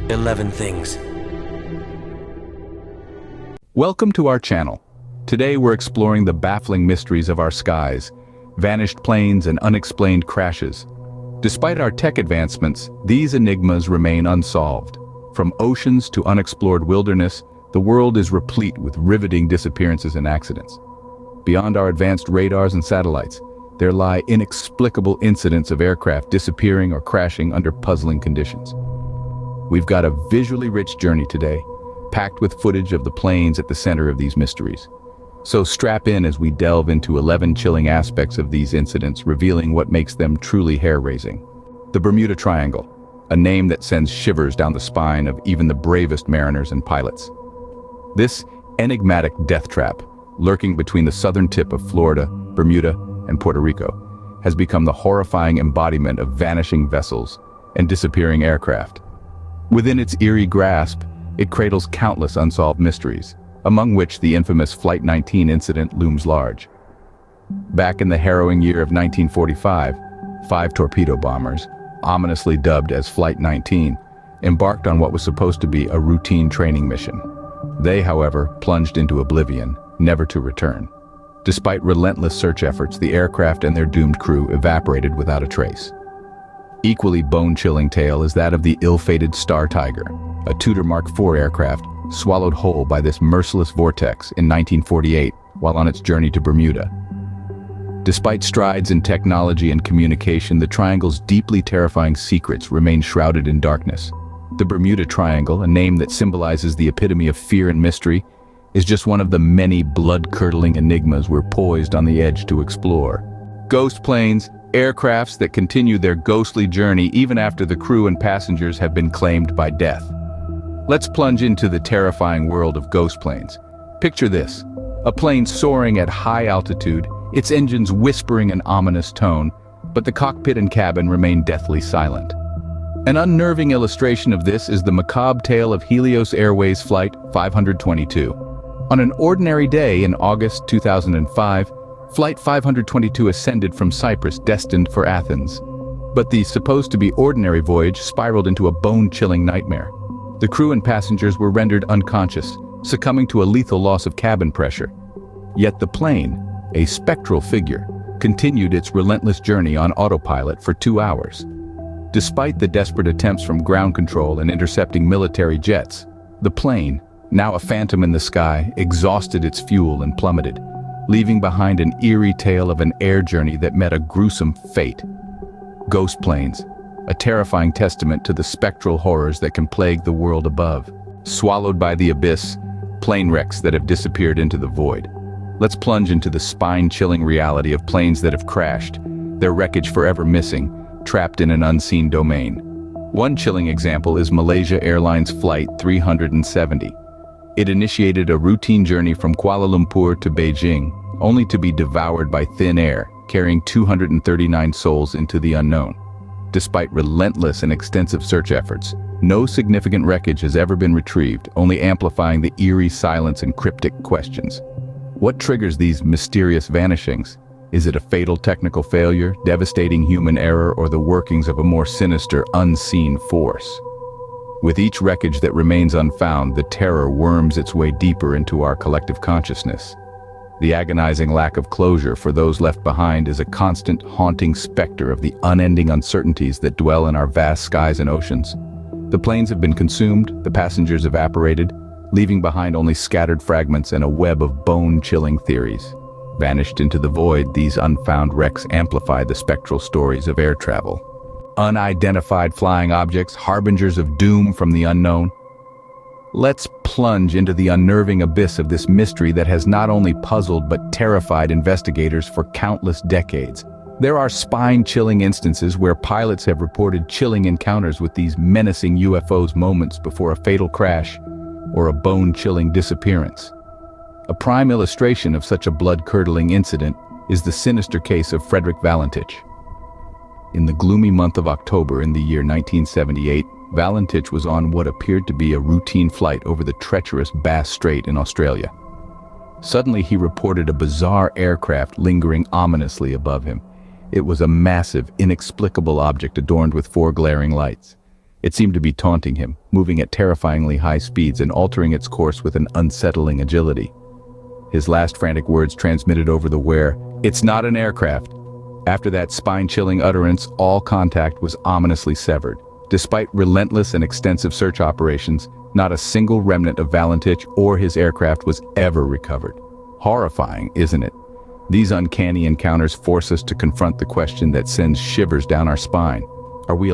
11 things. Welcome to our channel. Today we're exploring the baffling mysteries of our skies, vanished planes and unexplained crashes. Despite our tech advancements, these enigmas remain unsolved. From oceans to unexplored wilderness, the world is replete with riveting disappearances and accidents. Beyond our advanced radars and satellites, there lie inexplicable incidents of aircraft disappearing or crashing under puzzling conditions. We've got a visually rich journey today, packed with footage of the planes at the center of these mysteries. So strap in as we delve into 11 chilling aspects of these incidents, revealing what makes them truly hair-raising. The Bermuda Triangle, a name that sends shivers down the spine of even the bravest mariners and pilots. This enigmatic death trap, lurking between the southern tip of Florida, Bermuda, and Puerto Rico, has become the horrifying embodiment of vanishing vessels and disappearing aircraft. Within its eerie grasp, it cradles countless unsolved mysteries, among which the infamous Flight 19 incident looms large. Back in the harrowing year of 1945, 5 torpedo bombers, ominously dubbed as Flight 19, embarked on what was supposed to be a routine training mission. They, however, plunged into oblivion, never to return. Despite relentless search efforts, the aircraft and their doomed crew evaporated without a trace. Equally bone-chilling tale is that of the ill-fated Star Tiger, a Tudor Mark IV aircraft swallowed whole by this merciless vortex in 1948 while on its journey to Bermuda. Despite strides in technology and communication, the Triangle's deeply terrifying secrets remain shrouded in darkness. The Bermuda Triangle, a name that symbolizes the epitome of fear and mystery, is just one of the many blood-curdling enigmas we're poised on the edge to explore. Ghost planes, aircrafts that continue their ghostly journey even after the crew and passengers have been claimed by death. Let's plunge into the terrifying world of ghost planes. Picture this: a plane soaring at high altitude, its engines whispering an ominous tone, but the cockpit and cabin remain deathly silent. An unnerving illustration of this is the macabre tale of Helios Airways Flight 522. On an ordinary day in August 2005, Flight 522 ascended from Cyprus destined for Athens. But the supposed-to-be ordinary voyage spiraled into a bone-chilling nightmare. The crew and passengers were rendered unconscious, succumbing to a lethal loss of cabin pressure. Yet the plane, a spectral figure, continued its relentless journey on autopilot for 2 hours. Despite the desperate attempts from ground control and intercepting military jets, the plane, now a phantom in the sky, exhausted its fuel and plummeted, leaving behind an eerie tale of an air journey that met a gruesome fate. Ghost planes, a terrifying testament to the spectral horrors that can plague the world above. Swallowed by the abyss, plane wrecks that have disappeared into the void. Let's plunge into the spine-chilling reality of planes that have crashed, their wreckage forever missing, trapped in an unseen domain. One chilling example is Malaysia Airlines Flight 370. It initiated a routine journey from Kuala Lumpur to Beijing, only to be devoured by thin air, carrying 239 souls into the unknown. Despite relentless and extensive search efforts, no significant wreckage has ever been retrieved, only amplifying the eerie silence and cryptic questions. What triggers these mysterious vanishings? Is it a fatal technical failure, devastating human error, or the workings of a more sinister, unseen force? With each wreckage that remains unfound, the terror worms its way deeper into our collective consciousness. The agonizing lack of closure for those left behind is a constant, haunting specter of the unending uncertainties that dwell in our vast skies and oceans. The planes have been consumed, the passengers evaporated, leaving behind only scattered fragments and a web of bone-chilling theories. Vanished into the void, these unfound wrecks amplify the spectral stories of air travel. Unidentified flying objects, harbingers of doom from the unknown. Let's plunge into the unnerving abyss of this mystery that has not only puzzled but terrified investigators for countless decades. There are spine-chilling instances where pilots have reported chilling encounters with these menacing UFOs moments before a fatal crash or a bone-chilling disappearance. A prime illustration of such a blood-curdling incident is the sinister case of Frederick Valentich. In the gloomy month of October in the year 1978, Valentich was on what appeared to be a routine flight over the treacherous Bass Strait in Australia. Suddenly he reported a bizarre aircraft lingering ominously above him. It was a massive, inexplicable object adorned with 4 glaring lights. It seemed to be taunting him, moving at terrifyingly high speeds and altering its course with an unsettling agility. His last frantic words transmitted over the wire, "It's not an aircraft." After that spine-chilling utterance, all contact was ominously severed. Despite relentless and extensive search operations, not a single remnant of Valentich or his aircraft was ever recovered. Horrifying, isn't it? These uncanny encounters force us to confront the question that sends shivers down our spine. Are we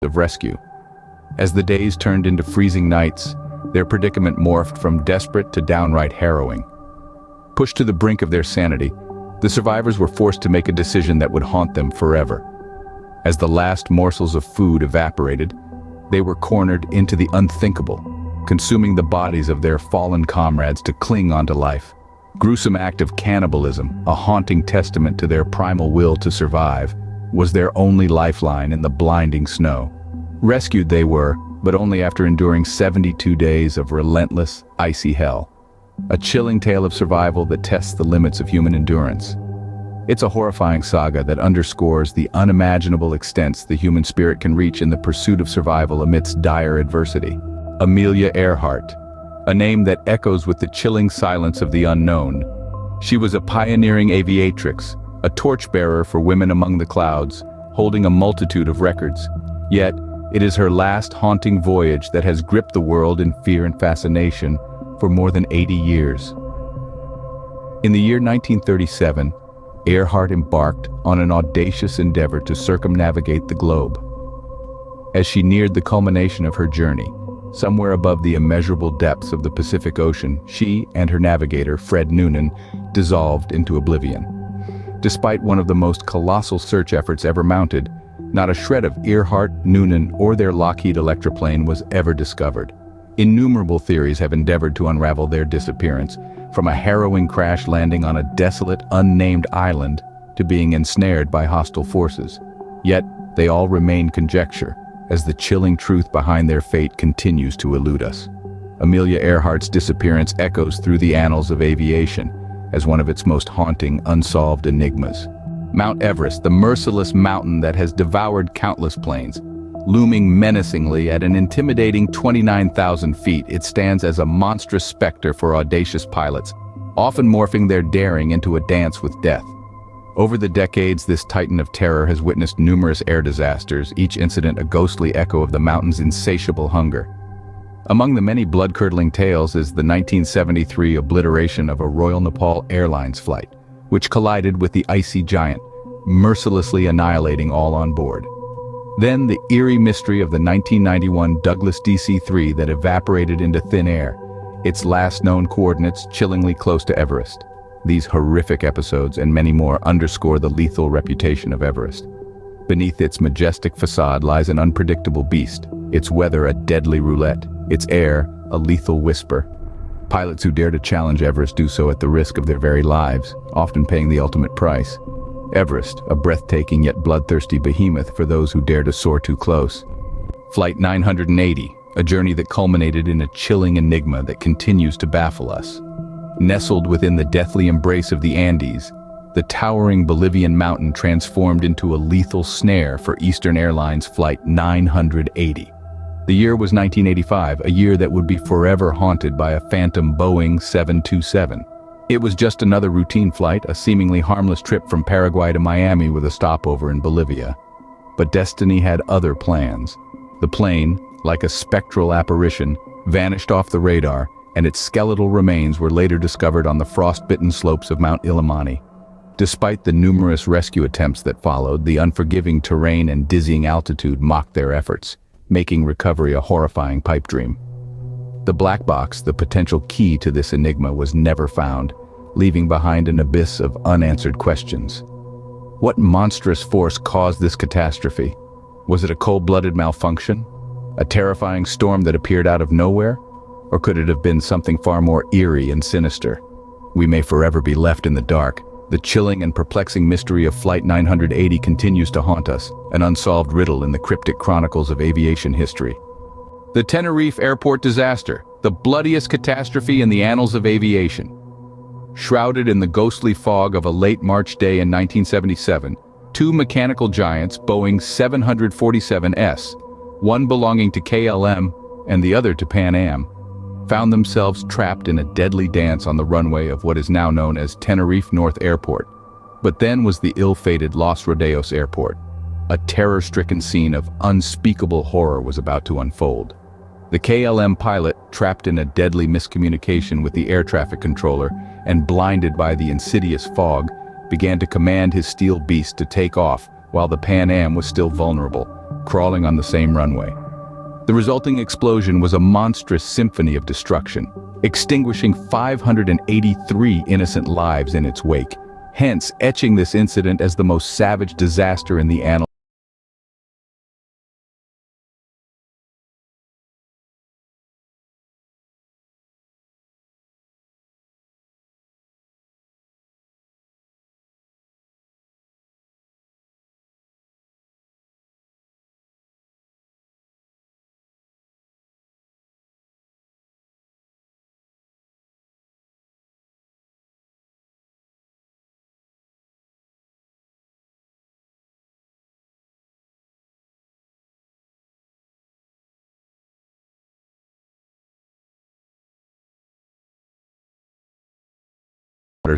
of rescue? As the days turned into freezing nights, their predicament morphed from desperate to downright harrowing. Pushed to the brink of their sanity, the survivors were forced to make a decision that would haunt them forever. As the last morsels of food evaporated, they were cornered into the unthinkable, consuming the bodies of their fallen comrades to cling onto life. Gruesome act of cannibalism, a haunting testament to their primal will to survive, was their only lifeline in the blinding snow. Rescued they were, but only after enduring 72 days of relentless, icy hell. A chilling tale of survival that tests the limits of human endurance. It's a horrifying saga that underscores the unimaginable extents the human spirit can reach in the pursuit of survival amidst dire adversity. Amelia Earhart, a name that echoes with the chilling silence of the unknown. She was a pioneering aviatrix, a torchbearer for women among the clouds, holding a multitude of records. Yet, it is her last haunting voyage that has gripped the world in fear and fascination for more than 80 years. In the year 1937, Earhart embarked on an audacious endeavor to circumnavigate the globe. As she neared the culmination of her journey, somewhere above the immeasurable depths of the Pacific Ocean, she and her navigator, Fred Noonan, dissolved into oblivion. Despite one of the most colossal search efforts ever mounted, not a shred of Earhart, Noonan, or their Lockheed Electroplane was ever discovered. Innumerable theories have endeavored to unravel their disappearance, from a harrowing crash landing on a desolate, unnamed island to being ensnared by hostile forces. Yet, they all remain conjecture, as the chilling truth behind their fate continues to elude us. Amelia Earhart's disappearance echoes through the annals of aviation as one of its most haunting, unsolved enigmas. Mount Everest, the merciless mountain that has devoured countless planes. Looming menacingly at an intimidating 29,000 feet, it stands as a monstrous specter for audacious pilots, often morphing their daring into a dance with death. Over the decades, this titan of terror has witnessed numerous air disasters, each incident a ghostly echo of the mountain's insatiable hunger. Among the many blood-curdling tales is the 1973 obliteration of a Royal Nepal Airlines flight, which collided with the icy giant, mercilessly annihilating all on board. Then the eerie mystery of the 1991 Douglas DC-3 that evaporated into thin air, its last known coordinates chillingly close to Everest. These horrific episodes and many more underscore the lethal reputation of Everest. Beneath its majestic facade lies an unpredictable beast, its weather a deadly roulette, its air a lethal whisper. Pilots who dare to challenge Everest do so at the risk of their very lives, often paying the ultimate price. Everest, a breathtaking yet bloodthirsty behemoth for those who dare to soar too close. Flight 980, a journey that culminated in a chilling enigma that continues to baffle us. Nestled within the deathly embrace of the Andes, the towering Bolivian mountain transformed into a lethal snare for Eastern Airlines Flight 980. The year was 1985, a year that would be forever haunted by a phantom Boeing 727. It was just another routine flight, a seemingly harmless trip from Paraguay to Miami with a stopover in Bolivia. But destiny had other plans. The plane, like a spectral apparition, vanished off the radar, and its skeletal remains were later discovered on the frost-bitten slopes of Mount Illimani. Despite the numerous rescue attempts that followed, the unforgiving terrain and dizzying altitude mocked their efforts, making recovery a horrifying pipe dream. The black box, the potential key to this enigma, was never found, leaving behind an abyss of unanswered questions. What monstrous force caused this catastrophe? Was it a cold-blooded malfunction? A terrifying storm that appeared out of nowhere? Or could it have been something far more eerie and sinister? We may forever be left in the dark. The chilling and perplexing mystery of Flight 980 continues to haunt us, an unsolved riddle in the cryptic chronicles of aviation history. The Tenerife airport disaster, the bloodiest catastrophe in the annals of aviation. Shrouded in the ghostly fog of a late March day in 1977, two mechanical giants, Boeing 747s, one belonging to KLM and the other to Pan Am, found themselves trapped in a deadly dance on the runway of what is now known as Tenerife North Airport. But then was the ill-fated Los Rodeos Airport. A terror-stricken scene of unspeakable horror was about to unfold. The KLM pilot, trapped in a deadly miscommunication with the air traffic controller and blinded by the insidious fog, began to command his steel beast to take off while the Pan Am was still vulnerable, crawling on the same runway. The resulting explosion was a monstrous symphony of destruction, extinguishing 583 innocent lives in its wake, hence etching this incident as the most savage disaster in the annals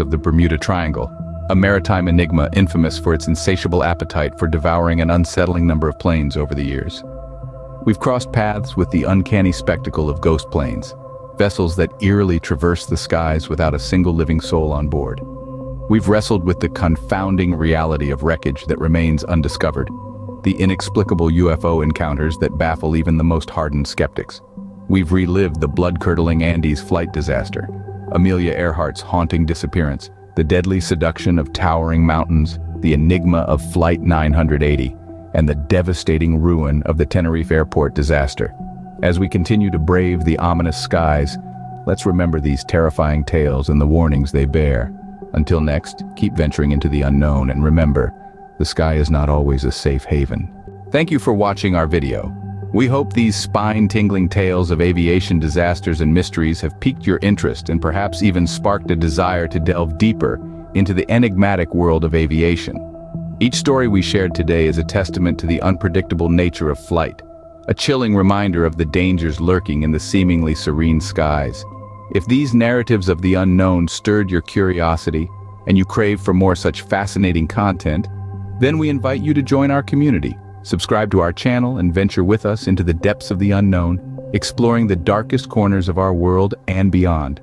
of the Bermuda Triangle, a maritime enigma infamous for its insatiable appetite for devouring an unsettling number of planes over the years. We've crossed paths with the uncanny spectacle of ghost planes, vessels that eerily traverse the skies without a single living soul on board. We've wrestled with the confounding reality of wreckage that remains undiscovered, the inexplicable UFO encounters that baffle even the most hardened skeptics. We've relived the blood-curdling Andes flight disaster, Amelia Earhart's haunting disappearance, the deadly seduction of towering mountains, the enigma of Flight 980, and the devastating ruin of the Tenerife airport disaster. As we continue to brave the ominous skies, let's remember these terrifying tales and the warnings they bear. Until next, keep venturing into the unknown, and remember, the sky is not always a safe haven. Thank you for watching our video. We hope these spine-tingling tales of aviation disasters and mysteries have piqued your interest and perhaps even sparked a desire to delve deeper into the enigmatic world of aviation. Each story we shared today is a testament to the unpredictable nature of flight, a chilling reminder of the dangers lurking in the seemingly serene skies. If these narratives of the unknown stirred your curiosity and you crave for more such fascinating content, then we invite you to join our community. Subscribe to our channel and venture with us into the depths of the unknown, exploring the darkest corners of our world and beyond.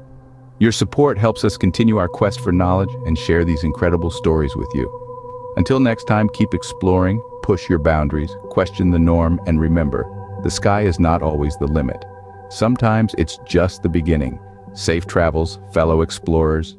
Your support helps us continue our quest for knowledge and share these incredible stories with you. Until next time, keep exploring, push your boundaries, question the norm, and remember, the sky is not always the limit. Sometimes it's just the beginning. Safe travels, fellow explorers.